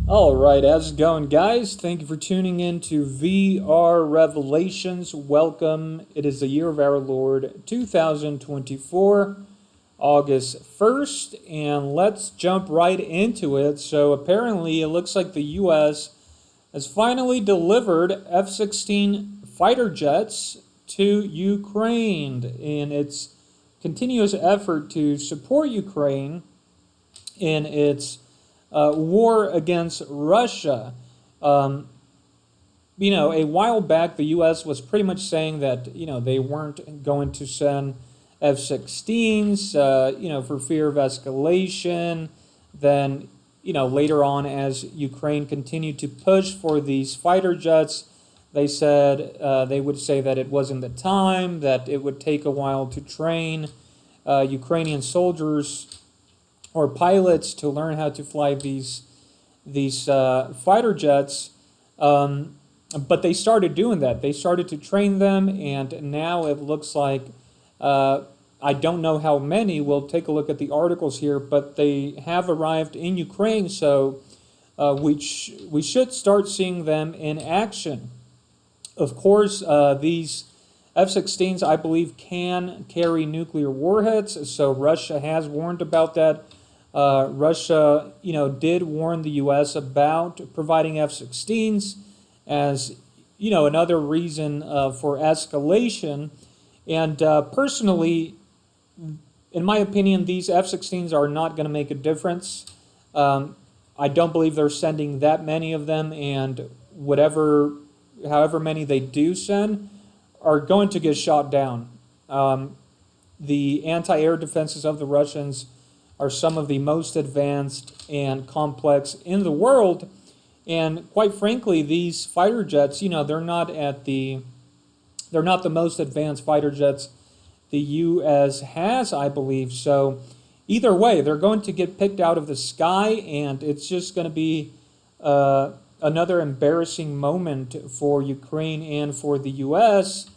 All right, how's it going, guys? Thank you for tuning in to VR Revelations. Welcome. It is the year of our Lord 2024, August 1st, and let's jump right into it. So, apparently, it looks like the U.S. has finally delivered F-16 fighter jets to Ukraine in its continuous effort to support Ukraine in its war against Russia. Um, a while back, the U.S. was pretty much saying that they weren't going to send F-16s, for fear of escalation. Then, later on, as Ukraine continued to push for these fighter jets, they said they would say that it wasn't the time, that it would take a while to train Ukrainian soldiers or pilots to learn how to fly these fighter jets. But they started doing that. They started to train them, and now it looks like I don't know how many. We'll take a look at the articles here, but they have arrived in Ukraine, so we should start seeing them in action. Of course, these F-16s, I believe, can carry nuclear warheads, so Russia has warned about that. Russia, did warn the U.S. about providing F-16s as, another reason for escalation. And personally, in my opinion, these F-16s are not going to make a difference. I don't believe they're sending that many of them, and however many they do send, are going to get shot down. The anti-air defenses of the Russians are some of the most advanced and complex in the world. And quite frankly, these fighter jets, they're not the most advanced fighter jets the U.S. has, I believe. So either way, they're going to get picked out of the sky, and it's just going to be another embarrassing moment for Ukraine and for the U.S.,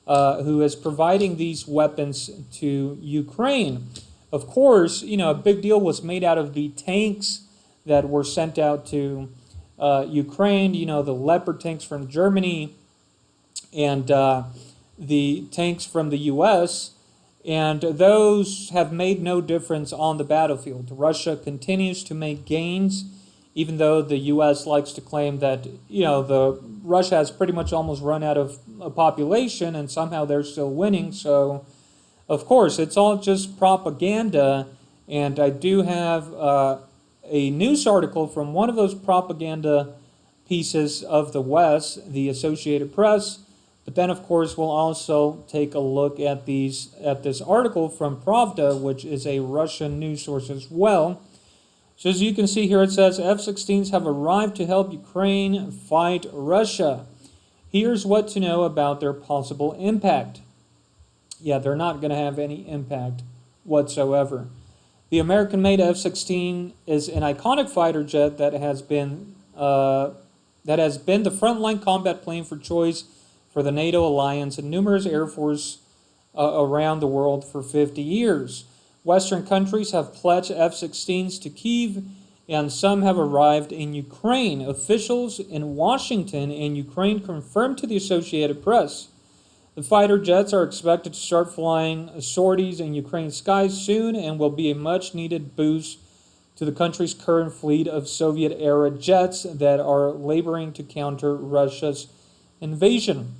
who is providing these weapons to Ukraine. Of course, a big deal was made out of the tanks that were sent out to Ukraine, the Leopard tanks from Germany and the tanks from the U.S., and those have made no difference on the battlefield. Russia continues to make gains, even though the U.S. likes to claim that, Russia has pretty much almost run out of a population, and somehow they're still winning. So, of course, it's all just propaganda, and I do have a news article from one of those propaganda pieces of the West, the Associated Press. But then, of course, we'll also take a look at this article from Pravda, which is a Russian news source as well. So as you can see here, it says F-16s have arrived to help Ukraine fight Russia. Here's what to know about their possible impact. Yeah, they're not going to have any impact whatsoever. The American-made F-16 is an iconic fighter jet that has been the frontline combat plane for choice for the NATO alliance and numerous air forces around the world for 50 years. Western countries have pledged F-16s to Kyiv, and some have arrived in Ukraine. Officials in Washington and Ukraine confirmed to the Associated Press. The fighter jets are expected to start flying sorties in Ukraine's skies soon and will be a much-needed boost to the country's current fleet of Soviet-era jets that are laboring to counter Russia's invasion.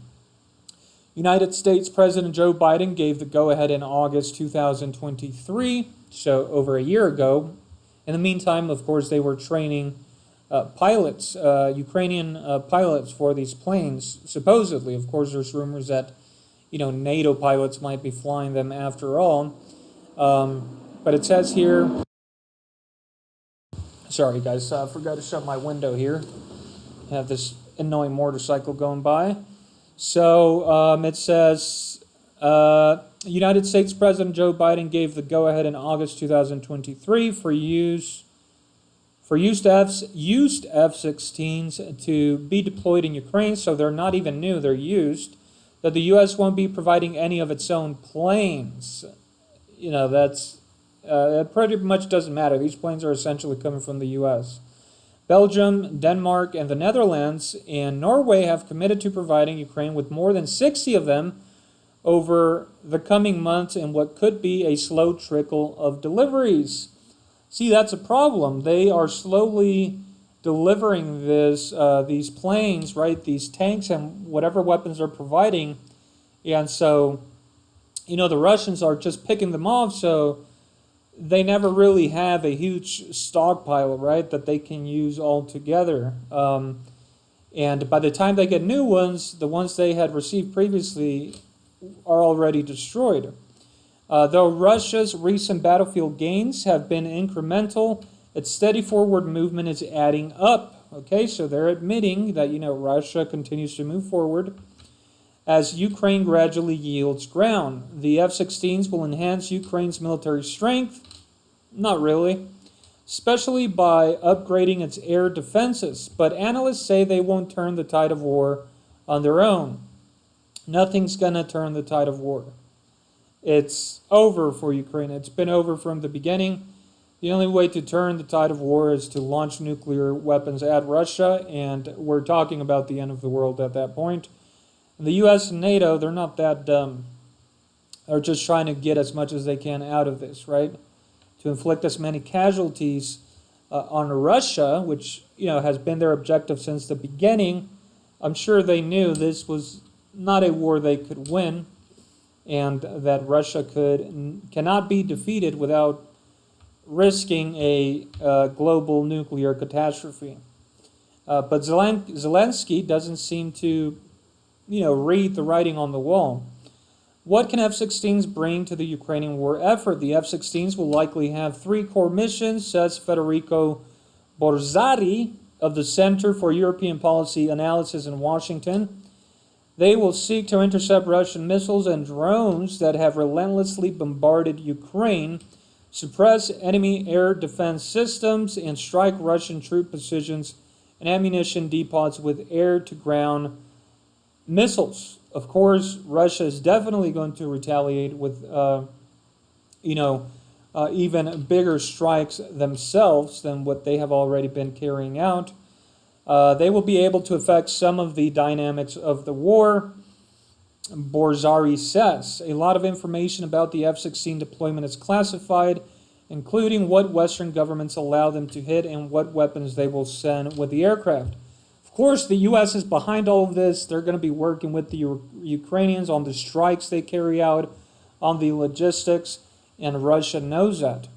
United States President Joe Biden gave the go-ahead in August 2023, so over a year ago. In the meantime, of course, they were training pilots, Ukrainian pilots for these planes, supposedly. Of course, there's rumors that NATO pilots might be flying them after all. But it says here, sorry guys, I forgot to shut my window here. I have this annoying motorcycle going by. So it says, United States President Joe Biden gave the go-ahead in August 2023 for used F-16s to be deployed in Ukraine, so they're not even new, they're used. That the U.S. won't be providing any of its own planes. That pretty much doesn't matter. These planes are essentially coming from the U.S. Belgium, Denmark, and the Netherlands and Norway have committed to providing Ukraine with more than 60 of them over the coming months in what could be a slow trickle of deliveries. See, that's a problem. They are slowly delivering these planes, right? These tanks and whatever weapons they're providing. And so, the Russians are just picking them off, so they never really have a huge stockpile, right, that they can use all together. And by the time they get new ones, the ones they had received previously are already destroyed. Though Russia's recent battlefield gains have been incremental, its steady forward movement is adding up. Okay, so they're admitting that, Russia continues to move forward as Ukraine gradually yields ground. The F-16s will enhance Ukraine's military strength. Not really, especially by upgrading its air defenses. But analysts say they won't turn the tide of war on their own. Nothing's going to turn the tide of war. It's over for Ukraine. It's been over from the beginning. The only way to turn the tide of war is to launch nuclear weapons at Russia, and we're talking about the end of the world at that point. The U.S. and NATO, they're not that dumb. They're just trying to get as much as they can out of this, right? To inflict as many casualties on Russia, which has been their objective since the beginning. I'm sure they knew this was not a war they could win, and that Russia cannot be defeated without risking a global nuclear catastrophe. But Zelensky doesn't seem to read the writing on the wall. What can F-16s bring to the Ukrainian war effort? The F-16s will likely have 3 core missions, says Federico Borzari of the Center for European Policy Analysis in Washington. They will seek to intercept Russian missiles and drones that have relentlessly bombarded Ukraine, suppress enemy air defense systems, and strike Russian troop positions and ammunition depots with air-to-ground missiles. Of course, Russia is definitely going to retaliate with, even bigger strikes themselves than what they have already been carrying out. They will be able to affect some of the dynamics of the war, Borzari says. A lot of information about the F-16 deployment is classified, including what Western governments allow them to hit and what weapons they will send with the aircraft. Of course, the U.S. is behind all of this. They're going to be working with the Ukrainians on the strikes they carry out, on the logistics, and Russia knows that.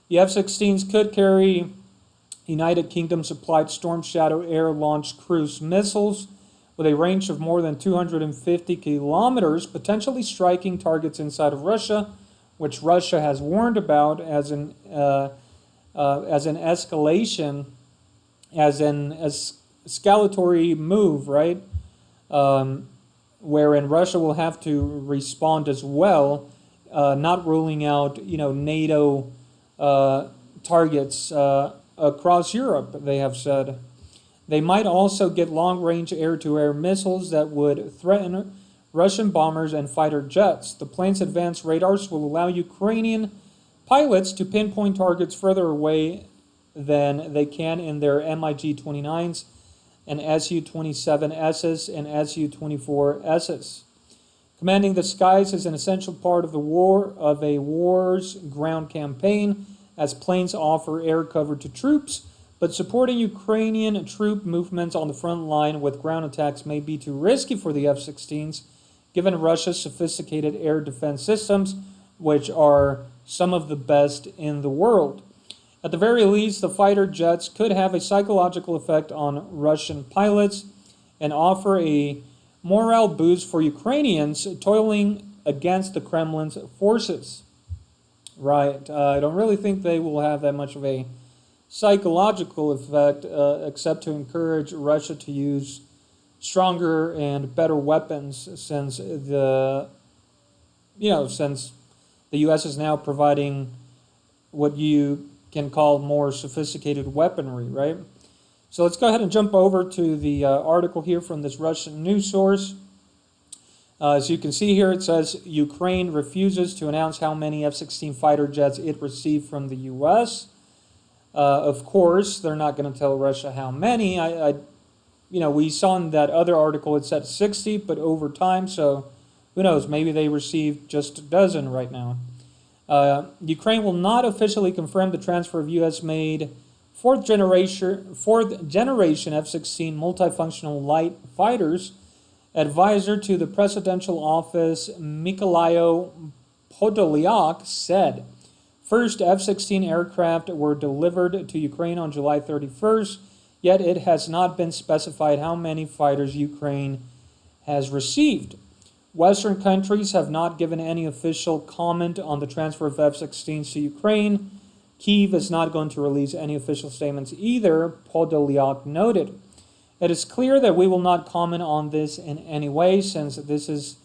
The F-16s could carry United Kingdom-supplied Storm Shadow air-launched cruise missiles with a range of more than 250 kilometers, potentially striking targets inside of Russia, which Russia has warned about as an escalation, as an escalatory move, right? Wherein Russia will have to respond as well, not ruling out, NATO targets across Europe, they have said. They might also get long-range air-to-air missiles that would threaten Russian bombers and fighter jets. The plane's advanced radars will allow Ukrainian pilots to pinpoint targets further away than they can in their MiG-29s and Su-27Ss and Su-24Ss. Commanding the skies is an essential part of a war's ground campaign, as planes offer air cover to troops, but supporting Ukrainian troop movements on the front line with ground attacks may be too risky for the F-16s, given Russia's sophisticated air defense systems, which are some of the best in the world. At the very least, the fighter jets could have a psychological effect on Russian pilots and offer a morale boost for Ukrainians toiling against the Kremlin's forces. Right. I don't really think they will have that much of a psychological effect, except to encourage Russia to use stronger and better weapons, since the U.S. is now providing what you can call more sophisticated weaponry, right? So let's go ahead and jump over to the article here from this Russian news source. As you can see here, it says Ukraine refuses to announce how many F-16 fighter jets it received from the U.S. Of course, they're not going to tell Russia how many. We saw in that other article it said 60, but over time, so who knows? Maybe they received just a dozen right now. Ukraine will not officially confirm the transfer of U.S.-made fourth generation F-16 multifunctional light fighters. Advisor to the presidential office, Mikhailo Podolyak, said first F-16 aircraft were delivered to Ukraine on July 31st, yet it has not been specified how many fighters Ukraine has received. Western countries have not given any official comment on the transfer of F-16s to Ukraine. Kyiv is not going to release any official statements either, Podolyak noted. It is clear that we will not comment on this in any way, since this is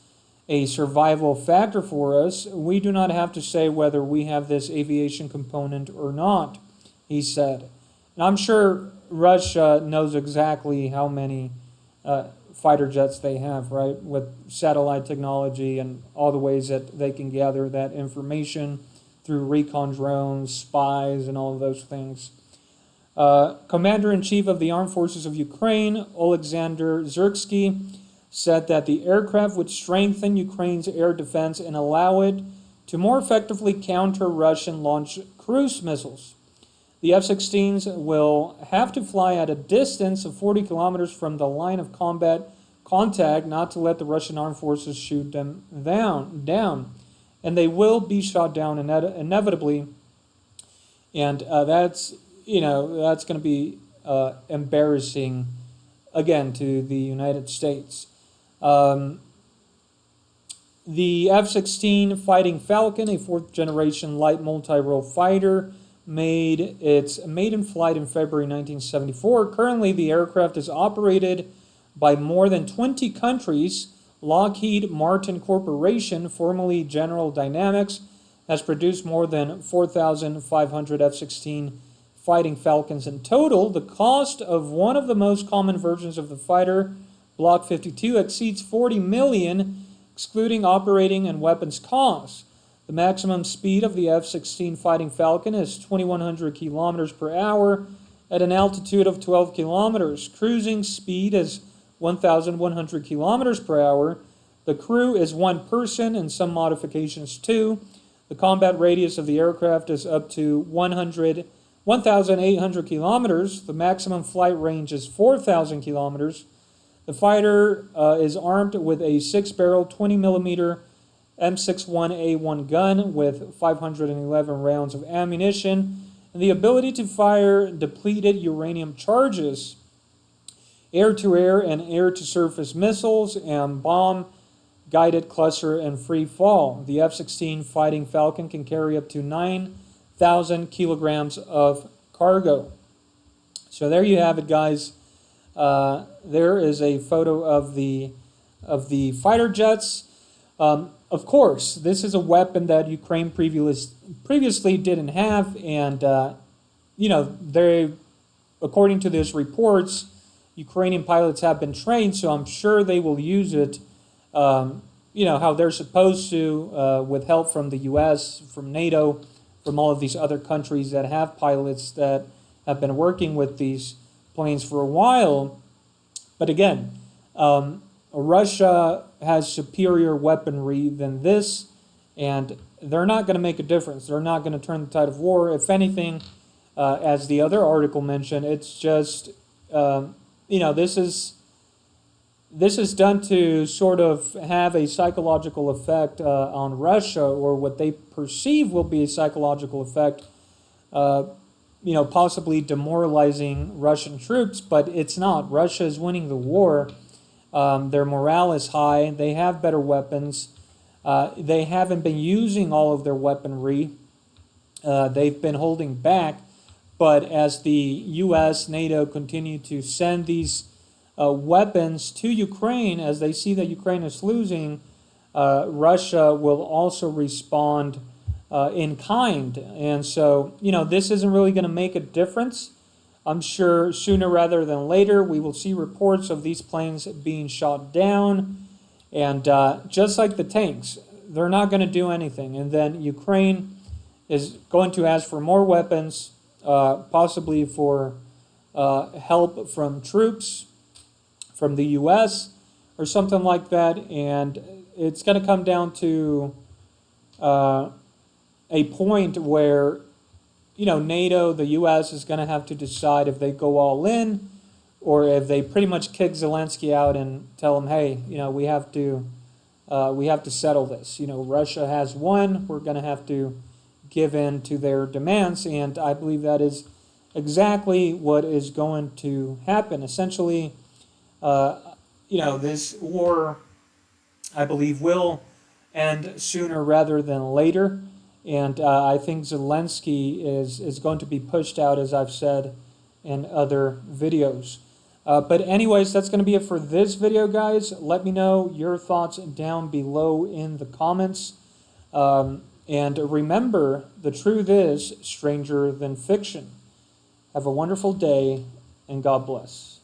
a survival factor for us. We do not have to say whether we have this aviation component or not, he said. And I'm sure Russia knows exactly how many fighter jets they have, right, with satellite technology and all the ways that they can gather that information through recon drones, spies, and all of those things. Commander-in-Chief of the Armed Forces of Ukraine, Oleksandr Zyrksky, said that the aircraft would strengthen Ukraine's air defense and allow it to more effectively counter Russian-launched cruise missiles. The F-16s will have to fly at a distance of 40 kilometers from the line of combat contact not to let the Russian armed forces shoot them down. And they will be shot down inevitably. And that's going to be embarrassing, again, to the United States. The F-16 Fighting Falcon, a fourth-generation light multi-role fighter, made its maiden flight in February 1974. Currently, the aircraft is operated by more than 20 countries. Lockheed Martin Corporation, formerly General Dynamics, has produced more than 4,500 F-16 Fighting Falcons in total. The cost of one of the most common versions of the fighter, Block 52, exceeds $40 million, excluding operating and weapons costs. The maximum speed of the F-16 Fighting Falcon is 2,100 kilometers per hour at an altitude of 12 kilometers. Cruising speed is 1,100 kilometers per hour. The crew is one person and some modifications too. The combat radius of the aircraft is up to 1,800 kilometers. The maximum flight range is 4,000 kilometers. The fighter is armed with a 6-barrel, 20-millimeter M61A1 gun with 511 rounds of ammunition and the ability to fire depleted uranium charges, air-to-air and air-to-surface missiles, and bomb-guided cluster and free fall. The F-16 Fighting Falcon can carry up to 9,000 kilograms of cargo. So there you have it, guys. There is a photo of the fighter jets. Of course, this is a weapon that Ukraine previously didn't have, and they, according to these reports, Ukrainian pilots have been trained, so I'm sure they will use it, how they're supposed to, with help from the U.S., from NATO, from all of these other countries that have pilots that have been working with these planes for a while. But again, Russia has superior weaponry than this, and they're not going to make a difference. They're not going to turn the tide of war. If anything, as the other article mentioned, it's just, this is done to sort of have a psychological effect on Russia, or what they perceive will be a psychological effect, possibly demoralizing Russian troops, but it's not. Russia is winning the war. Their morale is high. They have better weapons. They haven't been using all of their weaponry. They've been holding back. But as the U.S., NATO continue to send these weapons to Ukraine, as they see that Ukraine is losing, Russia will also respond in kind. And so, this isn't really going to make a difference. I'm sure sooner rather than later we will see reports of these planes being shot down. And just like the tanks, they're not going to do anything. And then Ukraine is going to ask for more weapons, possibly for help from troops from the U.S. or something like that. And it's going to come down to a point where, NATO, the U.S. is going to have to decide if they go all in or if they pretty much kick Zelensky out and tell him, hey, we have to settle this. Russia has won. We're going to have to give in to their demands, and I believe that is exactly what is going to happen. Essentially, this war, I believe, will end sooner rather than later. And I think Zelensky is going to be pushed out, as I've said in other videos. But anyways, that's going to be it for this video, guys. Let me know your thoughts down below in the comments. And remember, the truth is stranger than fiction. Have a wonderful day, and God bless.